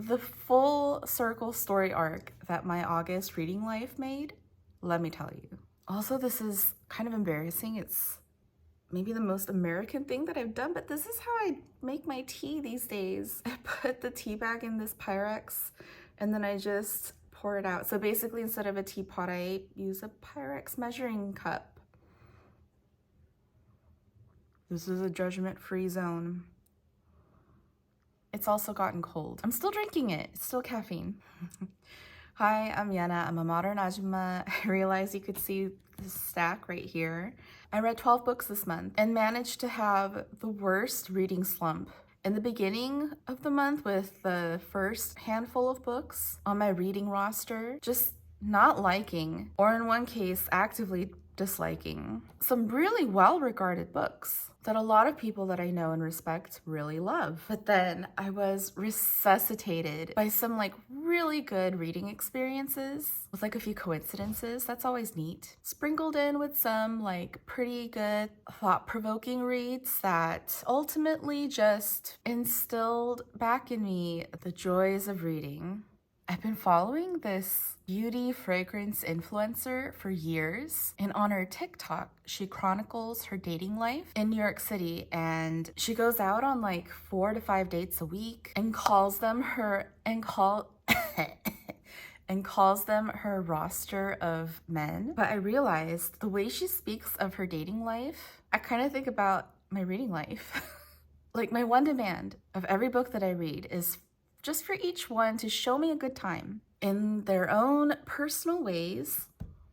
the full circle story arc that my August reading life made, let me tell you. Also, this is kind of embarrassing. It's maybe the most American thing that I've done, but this is how I make my tea these days. I put the tea bag in this Pyrex and then I just pour it out. So basically, instead of a teapot, I use a Pyrex measuring cup. This is a judgment-free zone. It's also gotten cold. I'm still drinking it. It's still caffeine. Hi, I'm Yenna. I'm a modern ajumma. I realized you could see this stack right here. I read 12 books this month and managed to have the worst reading slump. In the beginning of the month with the first handful of books on my reading roster, just not liking, or in one case, actively disliking, some really well-regarded books that a lot of people that I know and respect really love. But then I was resuscitated by some like really good reading experiences with like a few coincidences. That's always neat. Sprinkled in with some like pretty good thought-provoking reads that ultimately just instilled back in me the joys of reading. I've been following this beauty fragrance influencer for years, and on her TikTok, she chronicles her dating life in New York City, and she goes out on like 4 to 5 dates a week and calls them her roster of men. But I realized the way she speaks of her dating life, I kind of think about my reading life. Like my one demand of every book that I read is just for each one to show me a good time in their own personal ways.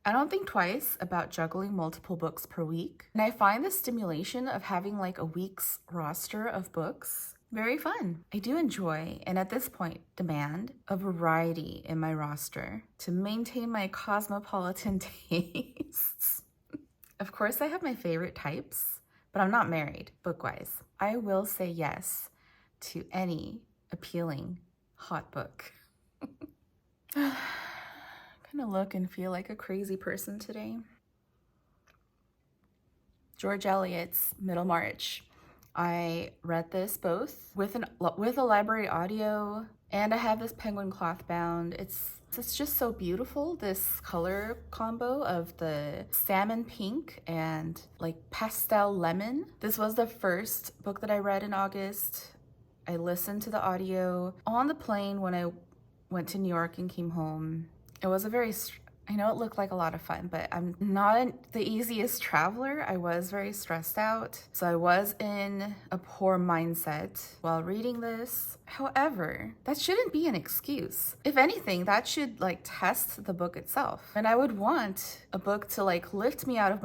I don't think twice about juggling multiple books per week. And I find the stimulation of having like a week's roster of books very fun. I do enjoy, and at this point, demand a variety in my roster to maintain my cosmopolitan tastes. Of course, I have my favorite types, but I'm not married, book-wise. I will say yes to any appealing hot book. I kind of look and feel like a crazy person today. George Eliot's Middlemarch. I read this both with a library audio, and I have this penguin cloth bound. It's just so beautiful, this color combo of the salmon pink and like pastel lemon. This was the first book that I read in August. I listened to the audio on the plane when I went to New York and came home. It was I know it looked like a lot of fun, but I'm not the easiest traveler. I was very stressed out, so I was in a poor mindset while reading this. However, that shouldn't be an excuse. If anything, that should like test the book itself. And I would want a book to like lift me out of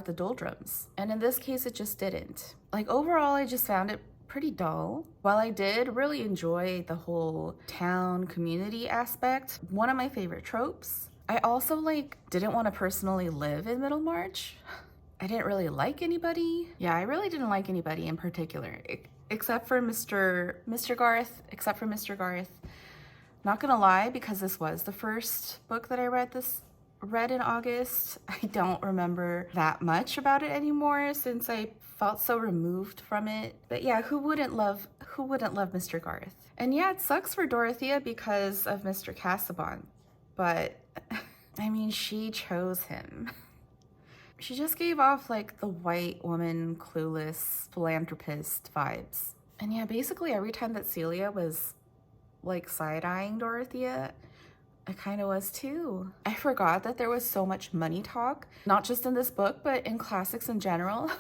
the doldrums. And in this case, it just didn't. Like overall, I just found it pretty dull. While I did really enjoy the whole town community aspect, one of my favorite tropes, I also like didn't want to personally live in Middlemarch. I didn't really like anybody. Yeah, I really didn't like anybody in particular, except for Mr. Garth. Not gonna lie, because this was the first book that I read in August, I don't remember that much about it anymore since I felt so removed from it. But yeah, who wouldn't love Mr. Garth? And yeah, it sucks for Dorothea because of Mr. Casaubon, but I mean, she chose him. She just gave off like the white woman, clueless philanthropist vibes. And yeah, basically every time that Celia was like side-eyeing Dorothea, I kind of was too. I forgot that there was so much money talk, not just in this book, but in classics in general.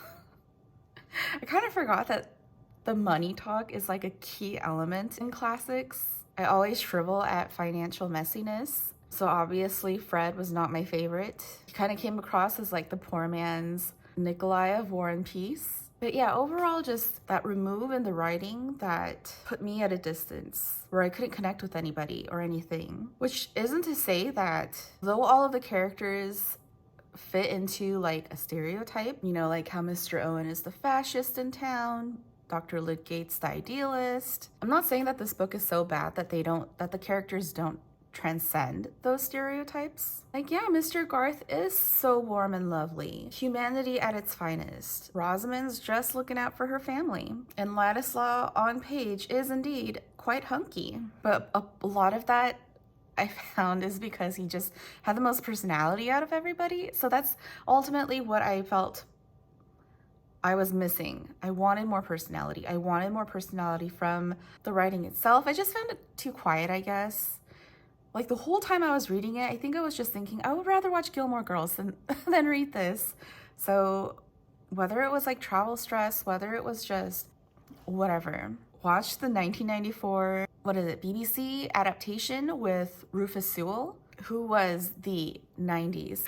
I kind of forgot that the money talk is like a key element in classics. I always shrivel at financial messiness. So obviously Fred was not my favorite. He kind of came across as like the poor man's Nikolai of War and Peace. But yeah, overall just that remove in the writing that put me at a distance where I couldn't connect with anybody or anything. Which isn't to say that though all of the characters fit into like a stereotype, you know, like how Mr. Owen is the fascist in town, Dr. Lydgate's the idealist. I'm not saying that this book is so bad that the characters don't transcend those stereotypes. Like, yeah, Mr. Garth is so warm and lovely. Humanity at its finest. Rosamond's just looking out for her family. And Ladislaw on page is indeed quite hunky. But a lot of that I found is because he just had the most personality out of everybody. So that's ultimately what I felt I was missing. I wanted more personality. I wanted more personality from the writing itself. I just found it too quiet, I guess. Like the whole time I was reading it, I think I was just thinking, I would rather watch Gilmore Girls than read this. So whether it was like travel stress, whether it was just whatever, watch the 1994, BBC adaptation with Rufus Sewell, who was the 90s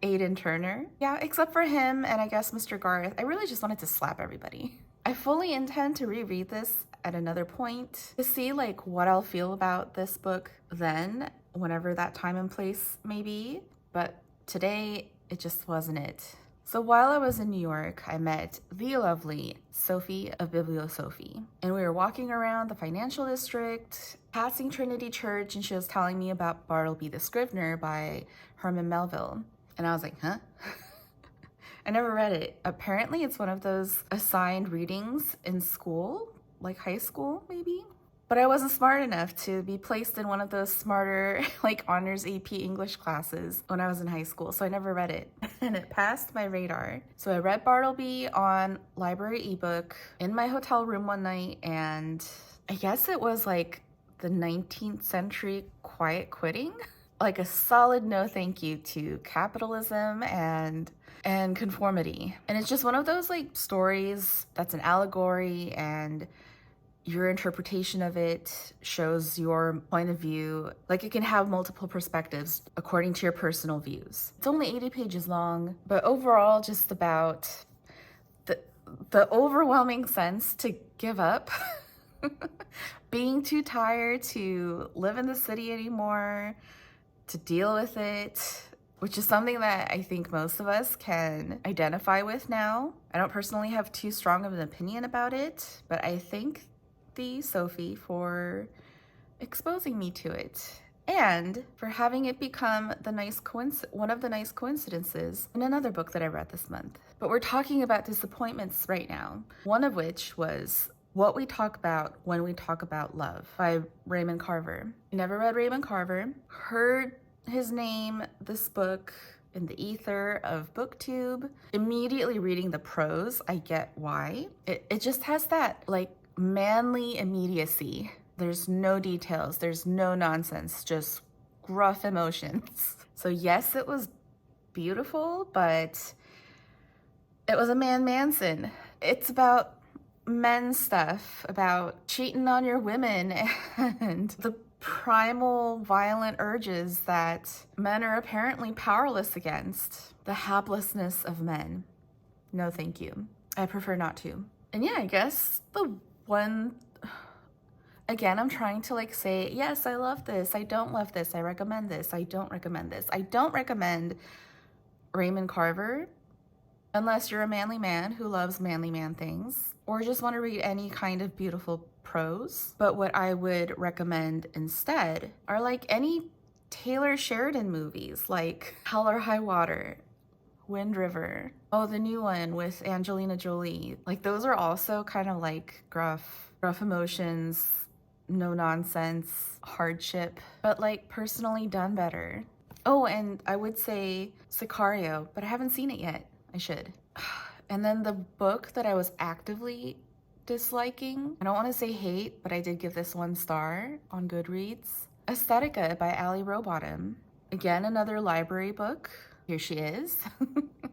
Aidan Turner. Yeah, except for him and I guess Mr. Garth, I really just wanted to slap everybody. I fully intend to reread this at another point to see like what I'll feel about this book then, whenever that time and place may be. But today, it just wasn't it. So while I was in New York, I met the lovely Sophie of Bibliosophie. And we were walking around the financial district, passing Trinity Church, and she was telling me about Bartleby the Scrivener by Herman Melville. And I was like, huh? I never read it. Apparently it's one of those assigned readings in school, like high school maybe. But I wasn't smart enough to be placed in one of those smarter, like honors AP English classes when I was in high school, so I never read it. And it passed my radar. So I read Bartleby on library ebook in my hotel room one night, and I guess it was like the 19th century quiet quitting. Like a solid no thank you to capitalism and conformity. And it's just one of those like stories that's an allegory, and your interpretation of it shows your point of view. Like it can have multiple perspectives according to your personal views. It's only 80 pages long, but overall just about the overwhelming sense to give up, being too tired to live in the city anymore, to deal with it, which is something that I think most of us can identify with now. I don't personally have too strong of an opinion about it, but I think Sophie for exposing me to it and for having it become one of the nice coincidences in another book that I read this month. But we're talking about disappointments right now, one of which was What We Talk About When We Talk About Love by Raymond Carver. I never read Raymond Carver, heard his name, this book, in the ether of BookTube. Immediately reading the prose, I get why. It just has that like manly immediacy. There's no details, there's no nonsense, just gruff emotions. So yes, it was beautiful, but it was a man-manson. It's about men stuff, about cheating on your women and the primal violent urges that men are apparently powerless against. The haplessness of men. No thank you. I prefer not to. And yeah, I guess the one, again, I'm trying to like say, yes, I love this, I don't love this, I recommend this, I don't recommend this. I don't recommend Raymond Carver unless you're a manly man who loves manly man things or just want to read any kind of beautiful prose. But what I would recommend instead are like any Taylor Sheridan movies, like Hell or High Water, Wind River. Oh, the new one with Angelina Jolie. Like those are also kind of like gruff emotions, no nonsense, hardship, but like personally done better. Oh, and I would say Sicario, but I haven't seen it yet. I should. And then the book that I was actively disliking, I don't want to say hate, but I did give this 1 star on Goodreads. Aesthetica by Allie Rowbottom. Again, another library book. Here she is.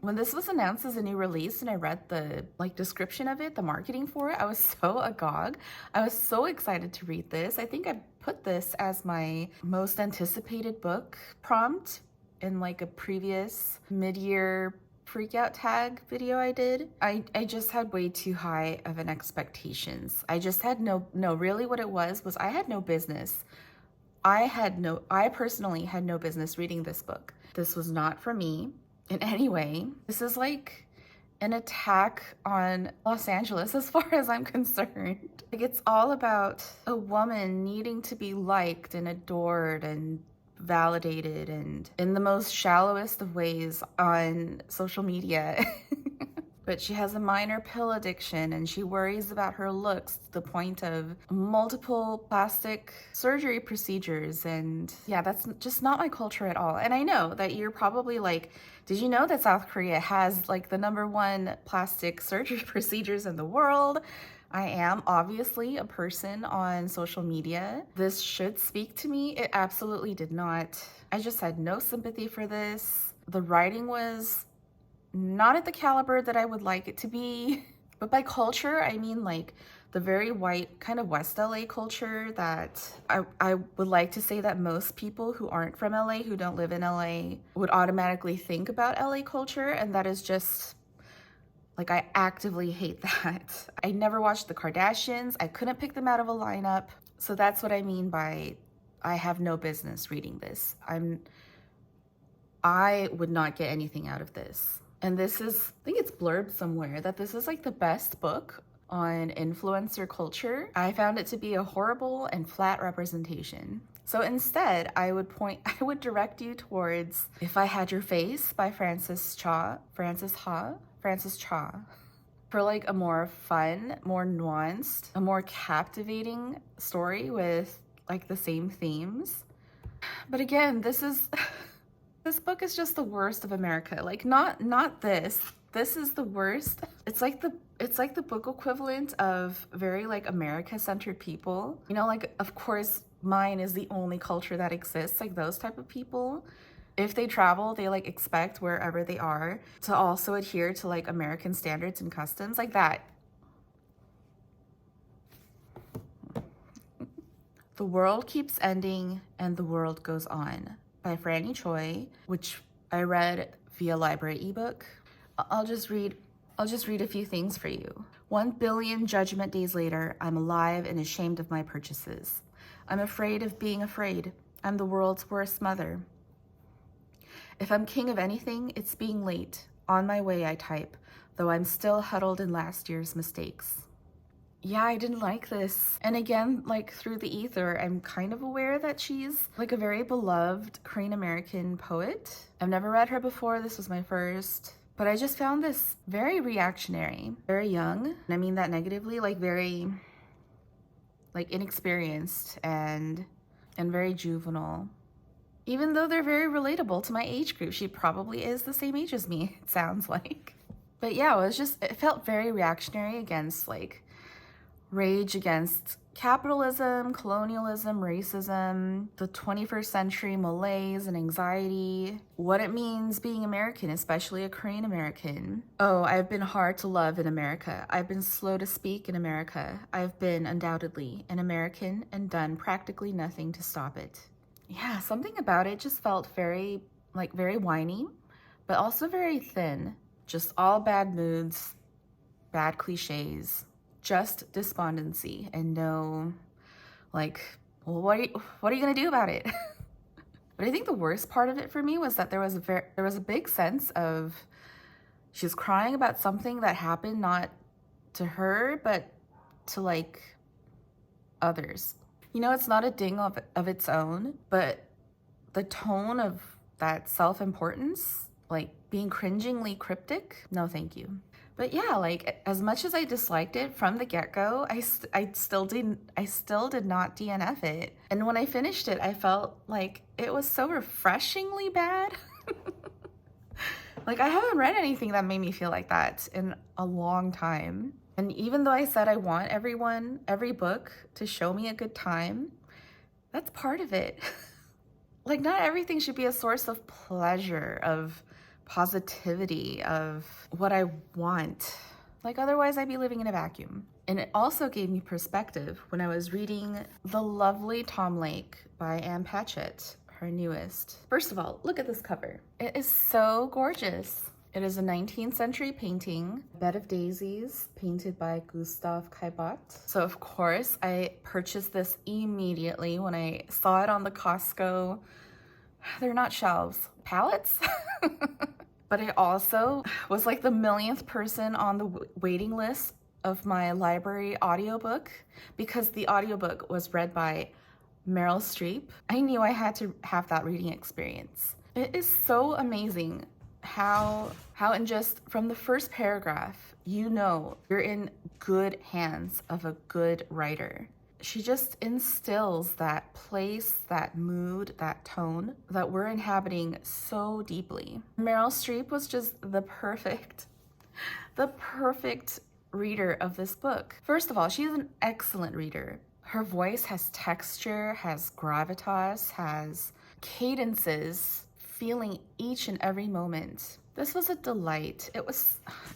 When this was announced as a new release and I read the description of it, the marketing for it, I was so agog. I was so excited to read this. I think I put this as my most anticipated book prompt in like a previous mid-year freakout tag video I did. I just had way too high of an expectations. I just had really what it was I had no business. I personally had no business reading this book. This was not for me in any way. This is like an attack on Los Angeles as far as I'm concerned. Like it's all about a woman needing to be liked and adored and validated and in the most shallowest of ways on social media. but she has a minor pill addiction and she worries about her looks to the point of multiple plastic surgery procedures. And yeah, that's just not my culture at all. And I know that you're probably like, did you know that South Korea has like the #1 plastic surgery procedures in the world? I am obviously a person on social media. This should speak to me. It absolutely did not. I just had no sympathy for this. The writing was not at the caliber that I would like it to be. But by culture, I mean like the very white kind of West LA culture that I would like to say that most people who aren't from LA, who don't live in LA, would automatically think about LA culture. And that is just, like, I actively hate that. I never watched the Kardashians. I couldn't pick them out of a lineup. So that's what I mean by I have no business reading this. I would not get anything out of this. And this is, I think it's blurbed somewhere that this is like the best book on influencer culture. I found it to be a horrible and flat representation. So instead, I would direct you towards If I Had Your Face by Francis Cha, for like a more fun, more nuanced, a more captivating story with like the same themes. But again, this book is just the worst of America. Like not this. This is the worst. It's like the book equivalent of very like America-centered people. You know, like of course mine is the only culture that exists, like those type of people. If they travel, they like expect wherever they are to also adhere to like American standards and customs like that. The World Keeps Ending and the World Goes On by Franny Choi, which I read via library ebook. I'll just read a few things for you. 1 billion judgment days later, I'm alive and ashamed of my purchases. I'm afraid of being afraid. I'm the world's worst mother. If I'm king of anything, it's being late. On my way, I type, though I'm still huddled in last year's mistakes. Yeah, I didn't like this. And again, like through the ether, I'm kind of aware that she's like a very beloved Korean American poet. I've never read her before. This was my first. But I just found this very reactionary, very young. And I mean that negatively, like very like inexperienced and very juvenile. Even though they're very relatable to my age group, she probably is the same age as me, it sounds like. But yeah, it felt very reactionary against like rage against capitalism, colonialism, racism, the 21st century malaise and anxiety, what it means being American, especially a Korean American. Oh, I've been hard to love in America. I've been slow to speak in America. I've been undoubtedly an American and done practically nothing to stop it. Yeah, something about it just felt very whiny, but also very thin. Just all bad moods, bad cliches, just despondency, and no, like, well, what are you gonna do about it? But I think the worst part of it for me was that there was a big sense of she's crying about something that happened not to her, but to like others. You know, it's not a ding of its own, but the tone of that self-importance, like being cringingly cryptic, no thank you. But yeah, like as much as I disliked it from the get-go, I still did not DNF it. And when I finished it, I felt like it was so refreshingly bad. Like I haven't read anything that made me feel like that in a long time. And even though I said I want every book to show me a good time, that's part of it. Like not everything should be a source of pleasure, of positivity, of what I want. Like otherwise I'd be living in a vacuum. And it also gave me perspective when I was reading The Lovely Tom Lake by Anne Patchett, her newest. First of all, look at this cover. It is so gorgeous. It is a 19th century painting, Bed of Daisies, painted by Gustav Caillebotte. So of course I purchased this immediately when I saw it on the Costco. They're not shelves, pallets? But I also was like the millionth person on the waiting list of my library audiobook because the audiobook was read by Meryl Streep. I knew I had to have that reading experience. It is so amazing how in just from the first paragraph, you know you're in good hands of a good writer. She just instills that place, that mood, that tone that we're inhabiting so deeply. Meryl Streep was just the perfect reader of this book. First of all, she's an excellent reader. Her voice has texture, has gravitas, has cadences, feeling each and every moment. This was a delight.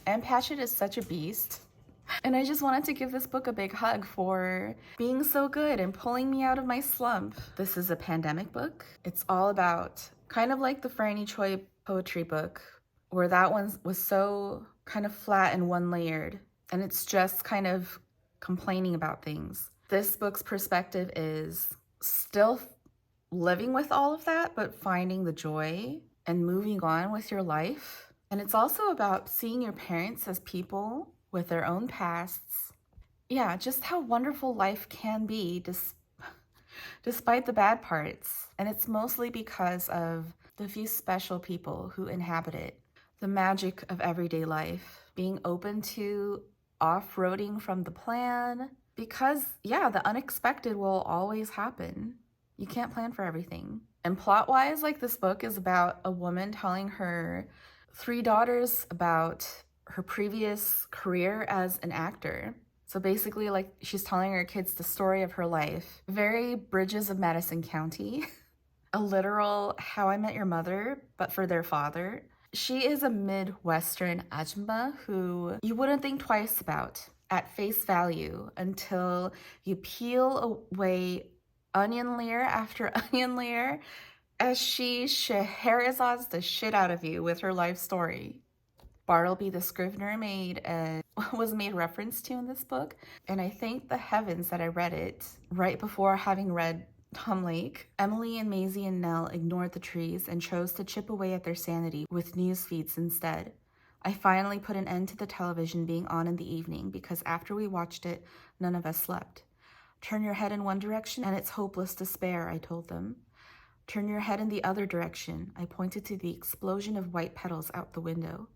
And Patchett is such a beast. And I just wanted to give this book a big hug for being so good and pulling me out of my slump. This is a pandemic book. It's all about kind of like the Franny Choi poetry book, where that one was so kind of flat and one-layered, and it's just kind of complaining about things. This book's perspective is still living with all of that, but finding the joy and moving on with your life. And it's also about seeing your parents as people with their own pasts. Yeah, just how wonderful life can be despite the bad parts. And it's mostly because of the few special people who inhabit it. The magic of everyday life, being open to off-roading from the plan, because yeah, the unexpected will always happen. You can't plan for everything. And plot-wise, like, this book is about a woman telling her 3 daughters about her previous career as an actor. So basically, like, she's telling her kids the story of her life. Very Bridges of Madison County. A literal How I Met Your Mother, but for their father. She is a Midwestern ajumma who you wouldn't think twice about at face value until you peel away onion layer after onion layer as she Scheherazade's the shit out of you with her life story. Bartleby the Scrivener was made reference to in this book, and I thank the heavens that I read it right before having read Tom Lake. Emily and Maisie and Nell ignored the trees and chose to chip away at their sanity with news feeds instead. I finally put an end to the television being on in the evening because after we watched it, none of us slept. Turn your head in one direction and it's hopeless despair, I told them. Turn your head in the other direction. I pointed to the explosion of white petals out the window.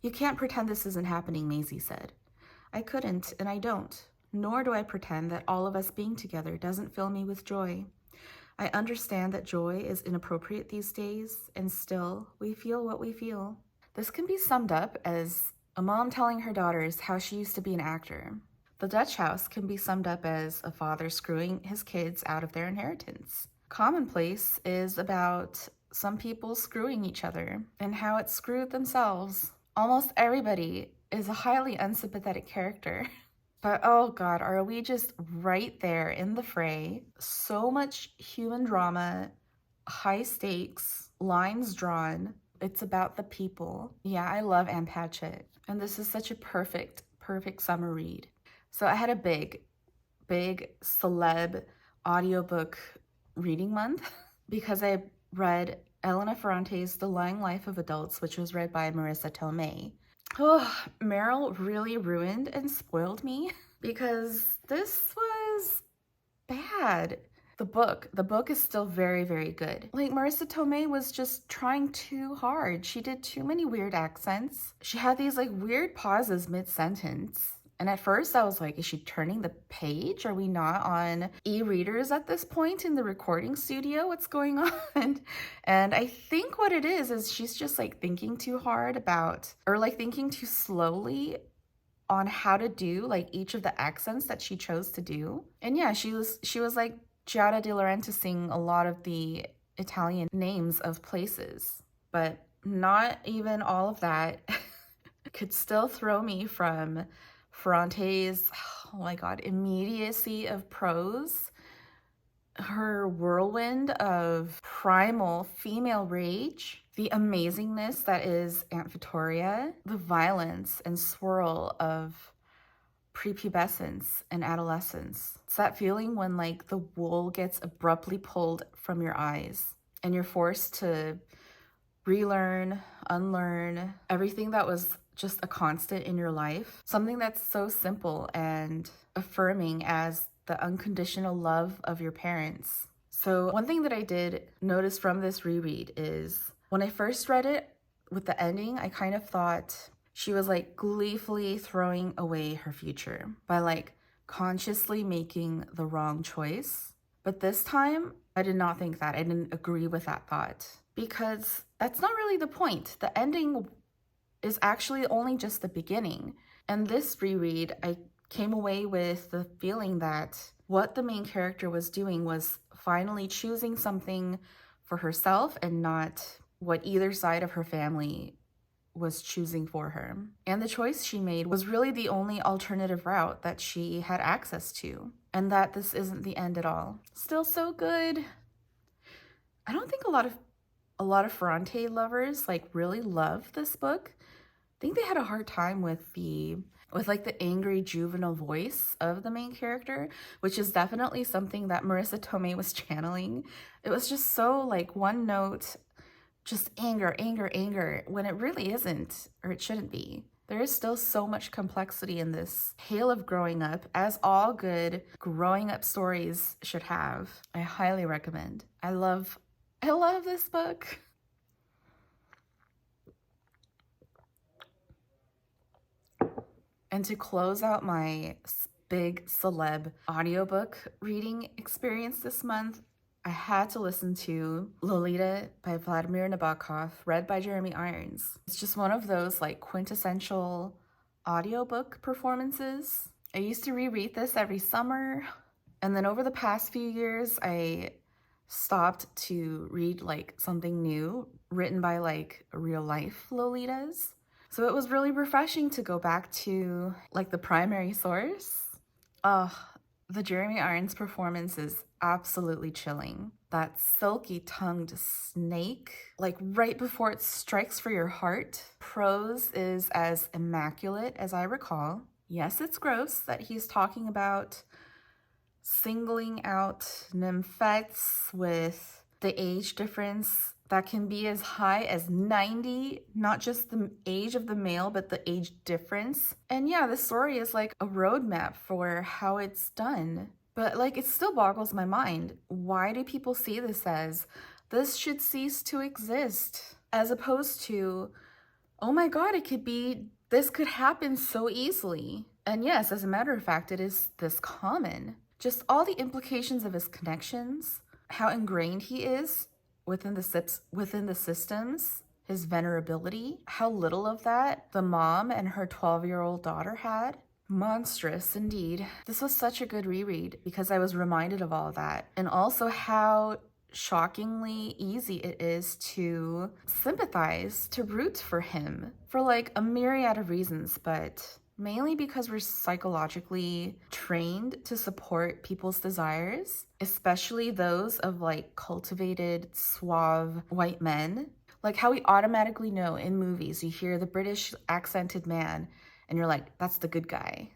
You can't pretend this isn't happening, Maisie said. I couldn't, and I don't. Nor do I pretend that all of us being together doesn't fill me with joy. I understand that joy is inappropriate these days, and still, we feel what we feel. This can be summed up as a mom telling her daughters how she used to be an actor. The Dutch House can be summed up as a father screwing his kids out of their inheritance. Commonplace is about some people screwing each other and how it screwed themselves. Almost everybody is a highly unsympathetic character. But oh God, are we just right there in the fray? So much human drama, high stakes, lines drawn. It's about the people. Yeah, I love Ann Patchett. And this is such a perfect summer read. So I had a big celeb audiobook reading month because I read Elena Ferrante's The Lying Life of Adults, which was read by Marissa Tomei. Oh, Meryl really ruined and spoiled me because this was bad. The book is still very, very good. Like, Marissa Tomei was just trying too hard. She did too many weird accents. She had these like weird pauses mid-sentence. And at first I was like, is she turning the page? Are we not on e-readers at this point in the recording studio? What's going on? And I think what it is she's just like thinking too hard about, or like thinking too slowly on how to do like each of the accents that she chose to do. And yeah, she was like Giada De Laurentiising a lot of the Italian names of places, but not even all of that could still throw me from Ferrante's, oh my God, immediacy of prose, her whirlwind of primal female rage, the amazingness that is Aunt Vittoria, the violence and swirl of prepubescence and adolescence. It's that feeling when like the wool gets abruptly pulled from your eyes and you're forced to relearn, unlearn everything that was just a constant in your life. Something that's so simple and affirming as the unconditional love of your parents. So one thing that I did notice from this reread is when I first read it, with the ending, I kind of thought she was like gleefully throwing away her future by like consciously making the wrong choice. But this time, I did not think that. I didn't agree with that thought because that's not really the point. The ending is actually only just the beginning. And this reread, I came away with the feeling that what the main character was doing was finally choosing something for herself and not what either side of her family was choosing for her. And the choice she made was really the only alternative route that she had access to, and that this isn't the end at all. Still so good. I don't think a lot of Ferrante lovers like really love this book. I think they had a hard time with like the angry juvenile voice of the main character, which is definitely something that Marissa Tomei was channeling. It was just so like one note, just anger, anger, anger, when it really isn't, or it shouldn't be. There is still so much complexity in this tale of growing up, as all good growing up stories should have. I highly recommend. I love this book. And to close out my big celeb audiobook reading experience this month, I had to listen to Lolita by Vladimir Nabokov, read by Jeremy Irons. It's just one of those like quintessential audiobook performances. I used to reread this every summer, and then over the past few years, I stopped to read like something new written by like real life Lolitas. So it was really refreshing to go back to like the primary source. The Jeremy Irons performance is absolutely chilling. That silky tongued snake, like right before it strikes for your heart. Prose is as immaculate as I recall. Yes, it's gross that he's talking about singling out nymphets with the age difference that can be as high as 90, not just the age of the male, but the age difference. And yeah, this story is like a roadmap for how it's done. But like, it still boggles my mind. Why do people see this as, this should cease to exist? As opposed to, oh my God, this could happen so easily. And yes, as a matter of fact, it is this common. Just all the implications of his connections, how ingrained he is within the systems, his vulnerability, how little of that the mom and her 12-year-old daughter had. Monstrous indeed. This was such a good reread because I was reminded of all that, and also how shockingly easy it is to sympathize, to root for him for like a myriad of reasons, but mainly because we're psychologically trained to support people's desires, especially those of like cultivated, suave white men. Like how we automatically know in movies, you hear the British accented man and you're like, that's the good guy.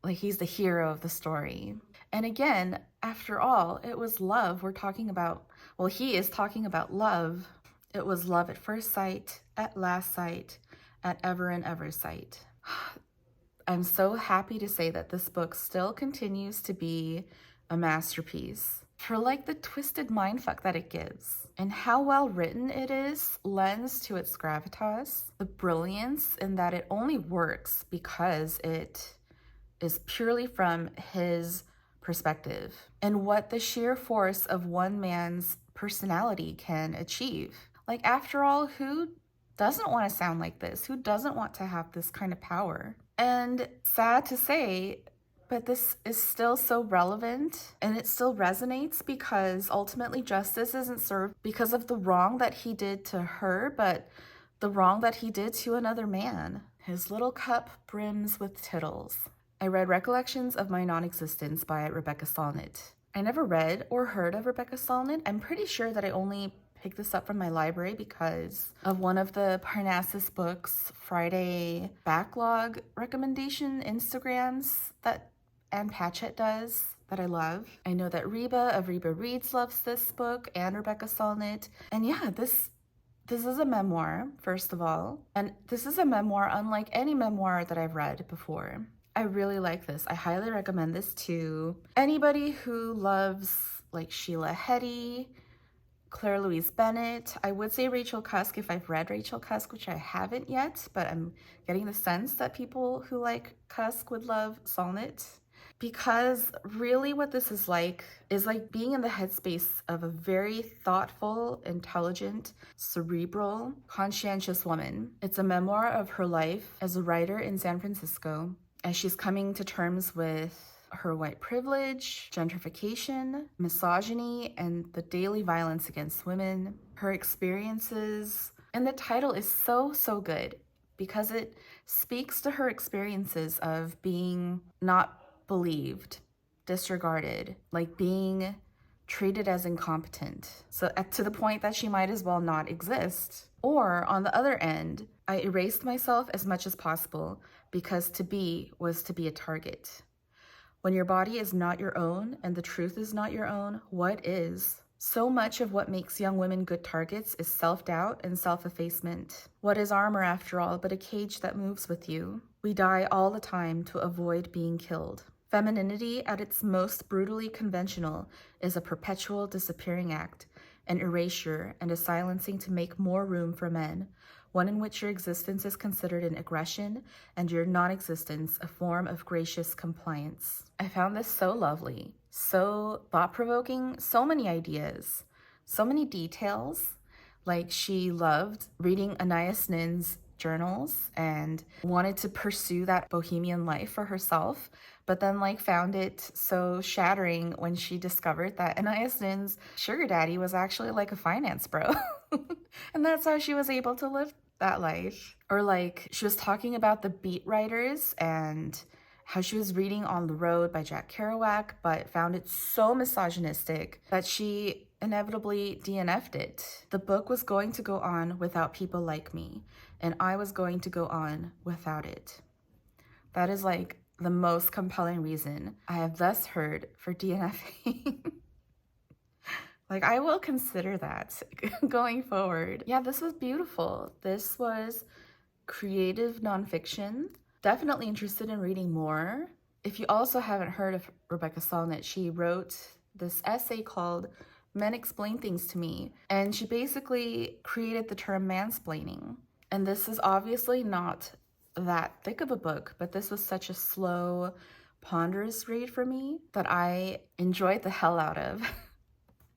Like he's the hero of the story. And again, after all, it was love we're talking about. Well, he is talking about love. It was love at first sight, at last sight, at ever and ever sight. I'm so happy to say that this book still continues to be a masterpiece for like the twisted mindfuck that it gives, and how well written it is lends to its gravitas, the brilliance in that it only works because it is purely from his perspective and what the sheer force of one man's personality can achieve. Like, after all, who doesn't want to sound like this? Who doesn't want to have this kind of power? And sad to say, but this is still so relevant and it still resonates because ultimately justice isn't served because of the wrong that he did to her, but the wrong that he did to another man. His little cup brims with tittles. I read Recollections of My Nonexistence by Rebecca Solnit. I never read or heard of Rebecca Solnit. I'm pretty sure that I only picked this up from my library because of one of the Parnassus Books Friday backlog recommendation Instagrams that Ann Patchett does that I love. I know that Reba of Reba Reads loves this book and Rebecca Solnit. And yeah, this is a memoir, first of all. And this is a memoir unlike any memoir that I've read before. I really like this. I highly recommend this to anybody who loves like Sheila Heti, Claire Louise Bennett. I would say Rachel Cusk if I've read Rachel Cusk, which I haven't yet, but I'm getting the sense that people who like Cusk would love Solnit. Because really what this is like being in the headspace of a very thoughtful, intelligent, cerebral, conscientious woman. It's a memoir of her life as a writer in San Francisco as she's coming to terms with her white privilege, gentrification, misogyny, and the daily violence against women, her experiences. And the title is so good because it speaks to her experiences of being not believed, disregarded, like being treated as incompetent. So to the point that she might as well not exist. Or on the other end, I erased myself as much as possible because to be was to be a target. When your body is not your own and the truth is not your own, what is? So much of what makes young women good targets is self-doubt and self-effacement. What is armor, after all, but a cage that moves with you? We die all the time to avoid being killed. Femininity, at its most brutally conventional, is a perpetual disappearing act, an erasure and a silencing to make more room for men, one in which your existence is considered an aggression and your non-existence a form of gracious compliance. I found this so lovely, so thought-provoking, so many ideas, so many details. Like, she loved reading Anais Nin's journals and wanted to pursue that bohemian life for herself, but then found it so shattering when she discovered that Anais Nin's sugar daddy was actually a finance bro. And that's how she was able to live that life. Or she was talking about the beat writers and how she was reading On the Road by Jack Kerouac, but found it so misogynistic that she inevitably DNF'd it. The book was going to go on without people like me, and I was going to go on without it. That is the most compelling reason I have thus heard for DNFing. I will consider that going forward. Yeah, this was beautiful. This was creative nonfiction. Definitely interested in reading more. If you also haven't heard of Rebecca Solnit, she wrote this essay called Men Explain Things to Me, and she basically created the term mansplaining. And this is obviously not that thick of a book, but this was such a slow, ponderous read for me that I enjoyed the hell out of.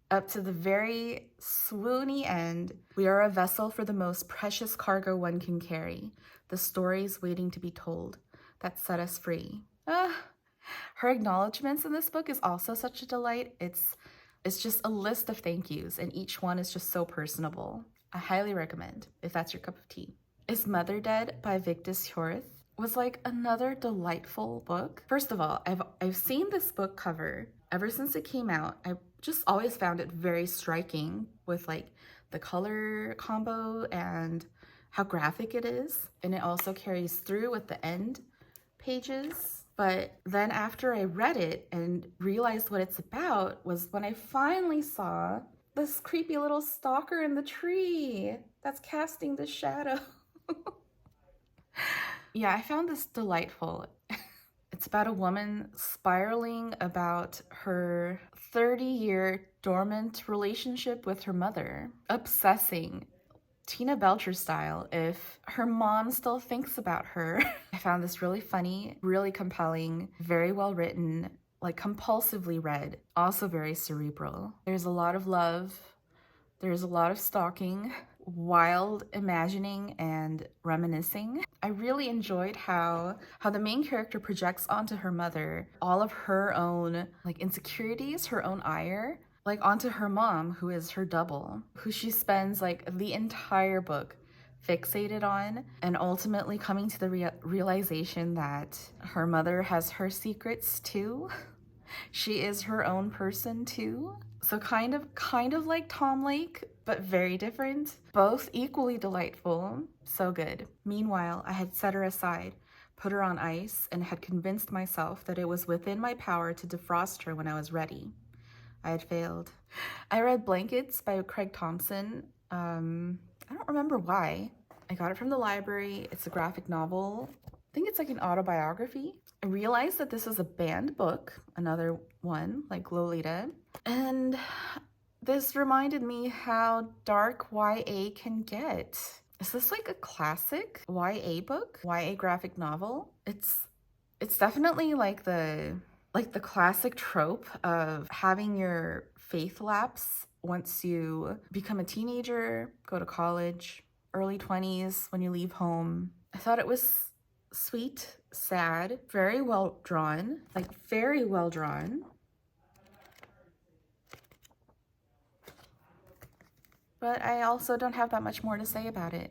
Up to the very swoony end, we are a vessel for the most precious cargo one can carry, the stories waiting to be told that set us free. Her acknowledgments in this book is also such a delight. It's just a list of thank yous, and each one is just so personable. I highly recommend, if that's your cup of tea. Is Mother Dead by Vigdis Hjorth was another delightful book. First of all, I've seen this book cover ever since it came out. I just always found it very striking with the color combo and how graphic it is. And it also carries through with the end pages. But then after I read it and realized what it's about was when I finally saw this creepy little stalker in the tree that's casting the shadow. Yeah, I found this delightful. It's about a woman spiraling about her 30-year dormant relationship with her mother, obsessing, Tina Belcher style, if her mom still thinks about her. I found this really funny, really compelling, very well written, compulsively read, also very cerebral. There's a lot of love, there's a lot of stalking, wild imagining and reminiscing. I really enjoyed how the main character projects onto her mother all of her own insecurities, her own ire, onto her mom, who is her double, who she spends the entire book fixated on, and ultimately coming to the realization that her mother has her secrets too. She is her own person too. So kind of like Tom Lake, but very different. Both equally delightful. So good. Meanwhile, I had set her aside, put her on ice, and had convinced myself that it was within my power to defrost her when I was ready. I had failed. I read Blankets by Craig Thompson. I don't remember why. I got it from the library. It's a graphic novel. I think it's an autobiography. I realized that this is a banned book, another one like Lolita. And This reminded me how dark YA can get. Is this like a classic YA book? YA graphic novel? It's definitely like the classic trope of having your faith lapse once you become a teenager, go to college, early 20s when you leave home. I thought it was sweet, sad, very well drawn, like very well drawn. But I also don't have that much more to say about it.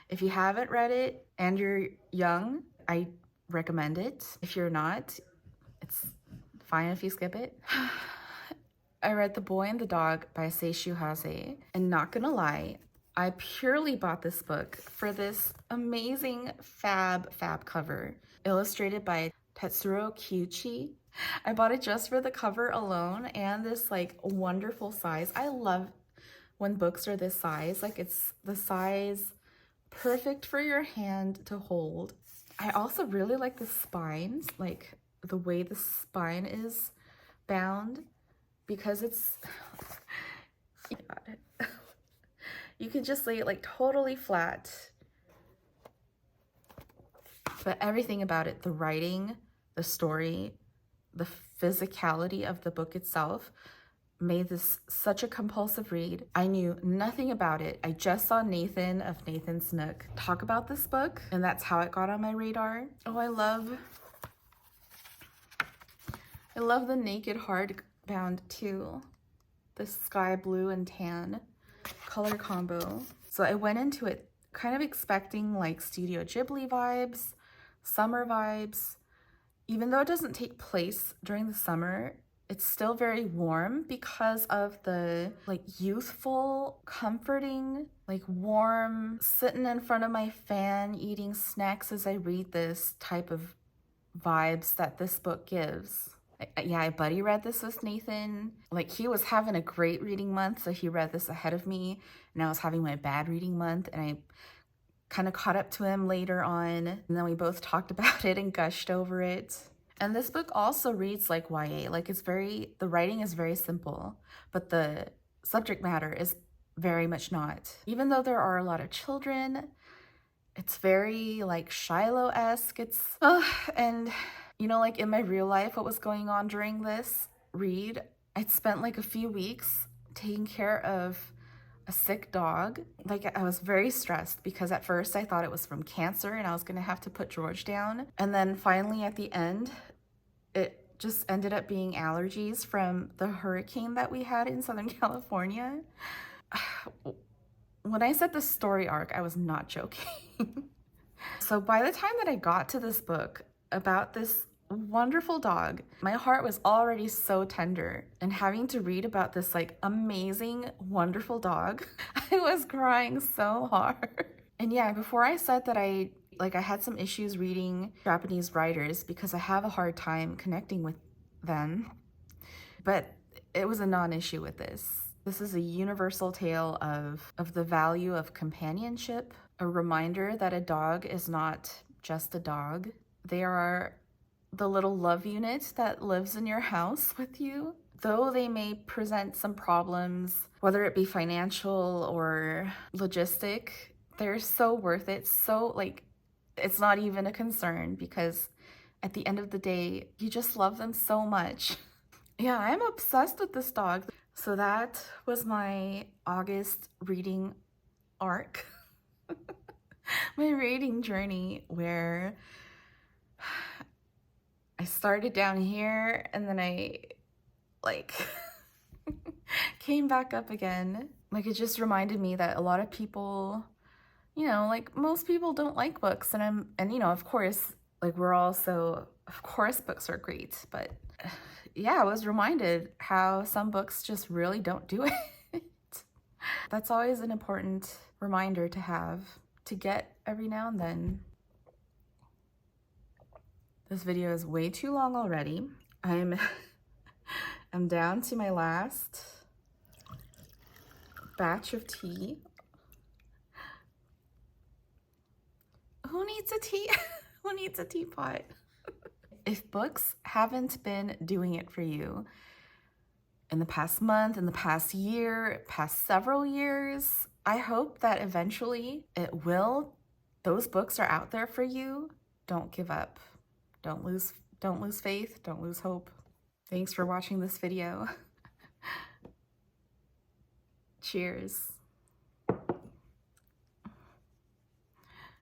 If you haven't read it and you're young, I recommend it. If you're not, it's fine if you skip it. I read The Boy and the Dog by Seishu Hase, and not gonna lie, I purely bought this book for this amazing fab cover, illustrated by Tetsuro Kyuchi. I bought it just for the cover alone and this like wonderful size. I love when books are this size, like it's the size perfect for your hand to hold. I also really like the spines, like the way the spine is bound, because it's, you could just lay it like totally flat. But everything about it, the writing, the story, the physicality of the book itself, made this such a compulsive read. I knew nothing about it. I just saw Nathan of Nathan's Nook talk about this book, and that's how it got on my radar. Oh, I love the naked hardbound too. The sky blue and tan color combo. So I went into it kind of expecting like Studio Ghibli vibes, summer vibes. Even though it doesn't take place during the summer, it's still very warm because of the like youthful, comforting, like warm, sitting in front of my fan, eating snacks as I read this type of vibes that this book gives. I buddy read this with Nathan. Like he was having a great reading month, so he read this ahead of me, and I was having my bad reading month, and I kind of caught up to him later on, and then we both talked about it and gushed over it. And this book also reads like YA. Like the writing is very simple, but the subject matter is very much not. Even though there are a lot of children, it's very like Shiloh-esque. And you know, like in my real life, what was going on during this read, I'd spent like a few weeks taking care of a sick dog. Like I was very stressed because at first I thought it was from cancer and I was gonna have to put George down. And then finally at the end, it just ended up being allergies from the hurricane that we had in Southern California. When I said the story arc, I was not joking. So by the time that I got to this book about this wonderful dog, my heart was already so tender, and having to read about this like amazing, wonderful dog, I was crying so hard. And yeah, before I said that I had some issues reading Japanese writers because I have a hard time connecting with them, but it was a non-issue with this. This is a universal tale of the value of companionship, a reminder that a dog is not just a dog. They are the little love unit that lives in your house with you. Though they may present some problems, whether it be financial or logistic, they're so worth it. So like, it's not even a concern because at the end of the day, you just love them so much. Yeah, I'm obsessed with this dog. So that was my August reading arc. My reading journey, where I started down here and then I like came back up again. Like it just reminded me that a lot of people, you know, like most people don't like books, and you know, of course, like we're all so, of course books are great, but yeah, I was reminded how some books just really don't do it. That's always an important reminder to have, to get every now and then. This video is way too long already. I'm down to my last batch of tea. Who needs a tea? Who needs a teapot? If books haven't been doing it for you in the past month, in the past year, past several years. I hope that eventually it will. Those books are out there for you. Don't give up. Don't lose faith. Don't lose hope. Thanks for watching this video. Cheers.